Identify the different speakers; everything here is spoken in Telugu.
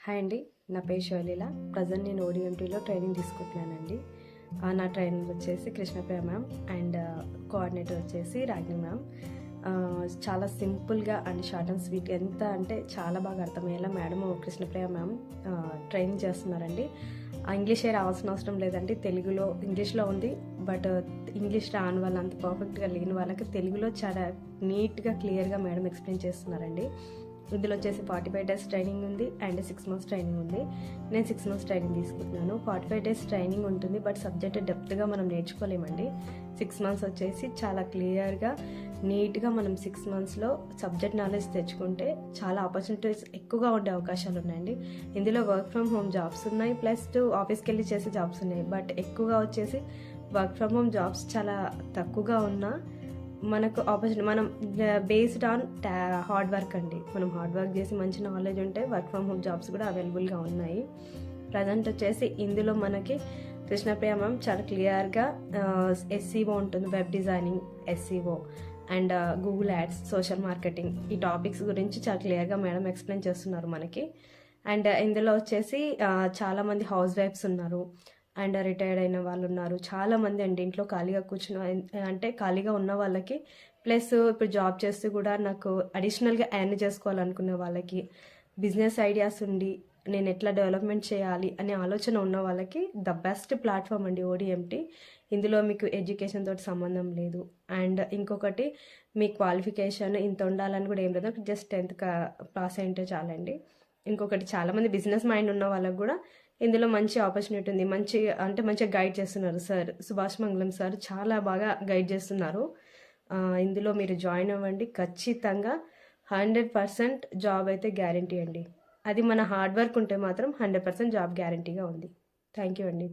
Speaker 1: హాయ్ అండి, నా పేరు శైలీల. ప్రజెంట్ నేను ఓడిఎంటీలో ట్రైనింగ్ తీసుకుంటున్నానండి. నా ట్రైనర్ వచ్చేసి కృష్ణప్రియ మ్యామ్ అండ్ కోఆర్డినేటర్ వచ్చేసి రాగిణి మ్యామ్. చాలా సింపుల్గా అండ్ షార్ట్ అండ్ స్వీట్, ఎంత అంటే చాలా బాగా అర్థమయ్యేలా మేడం కృష్ణప్రియ మ్యామ్ ట్రైనింగ్ చేస్తున్నారండి. ఇంగ్లీషే రావాల్సిన అవసరం లేదండి, ఇంగ్లీష్లో ఉంది. బట్ ఇంగ్లీష్ రాని వాళ్ళు, అంత పర్ఫెక్ట్గా లేని వాళ్ళకి తెలుగులో చాలా నీట్గా క్లియర్గా మేడం ఎక్స్ప్లెయిన్ చేస్తున్నారండి. ఇందులో వచ్చేసి 45 days ట్రైనింగ్ ఉంది అండ్ 6 months ట్రైనింగ్ ఉంది. నేను 6 months ట్రైనింగ్ తీసుకుంటున్నాను. 45 days ట్రైనింగ్ ఉంటుంది, బట్ సబ్జెక్ట్ డెప్త్గా మనం నేర్చుకోలేమండి. 6 months వచ్చేసి చాలా క్లియర్గా నీట్గా మనం 6 monthsలో సబ్జెక్ట్ నాలెడ్జ్ తెచ్చుకుంటే చాలా ఆపర్చునిటీస్ ఎక్కువగా ఉండే అవకాశాలు ఉన్నాయండి. ఇందులో వర్క్ ఫ్రమ్ హోమ్ జాబ్స్ ఉన్నాయి, ప్లస్ ఆఫీస్కి వెళ్ళి చేసే జాబ్స్ ఉన్నాయి. బట్ ఎక్కువగా వచ్చేసి వర్క్ ఫ్రమ్ హోమ్ జాబ్స్ చాలా తక్కువగా ఉన్నా మనకు ఆపర్చునిటీ, మనం బేస్డ్ ఆన్ హార్డ్ వర్క్ అండి. మనం హార్డ్ వర్క్ చేసి మంచి నాలెడ్జ్ ఉంటే వర్క్ ఫ్రమ్ హోమ్ జాబ్స్ కూడా అవైలబుల్గా ఉన్నాయి. ప్రజెంట్ వచ్చేసి ఇందులో మనకి కృష్ణప్రియ మ్యామ్ చాలా క్లియర్గా SEO ఉంటుంది, web designing, SEO and Google ads, social marketing, ఈ టాపిక్స్ గురించి చాలా క్లియర్గా మేడం ఎక్స్ప్లెయిన్ చేస్తున్నారు మనకి. అండ్ ఇందులో వచ్చేసి చాలామంది హౌస్ వైఫ్స్ ఉన్నారు అండ్ రిటైర్డ్ అయిన వాళ్ళు ఉన్నారు. చాలామంది అండి ఇంట్లో ఖాళీగా ఖాళీగా ఉన్న వాళ్ళకి, ప్లస్ ఇప్పుడు జాబ్ చేస్తూ కూడా నాకు అడిషనల్గా ఎర్న్ చేసుకోవాలనుకునే వాళ్ళకి, బిజినెస్ ఐడియాస్ ఉండి నేను ఎట్లా డెవలప్మెంట్ చేయాలి అనే ఆలోచన ఉన్న వాళ్ళకి ద బెస్ట్ ప్లాట్ఫామ్ అండి ఓడిఎంటీ. ఇందులో మీకు ఎడ్యుకేషన్ తోటి సంబంధం లేదు. అండ్ ఇంకొకటి, మీ క్వాలిఫికేషన్ ఇంత ఉండాలని కూడా ఏం లేదు, జస్ట్ 10th పాస్ అయింటే చాలండి. ఇంకొకటి, చాలామంది బిజినెస్ మైండ్ ఉన్న వాళ్ళకి కూడా ఇందులో మంచి ఆపర్చునిటీ ఉంది. మంచిగా గైడ్ చేస్తున్నారు సార్, సుభాష్ మంగళం సార్ చాలా బాగా గైడ్ చేస్తున్నారు. ఇందులో మీరు జాయిన్ అవ్వండి, ఖచ్చితంగా 100% జాబ్ అయితే గ్యారంటీ అండి. అది మన హార్డ్ వర్క్ ఉంటే మాత్రం 100% జాబ్ గ్యారంటీగా ఉంది. థ్యాంక్ యూ అండి.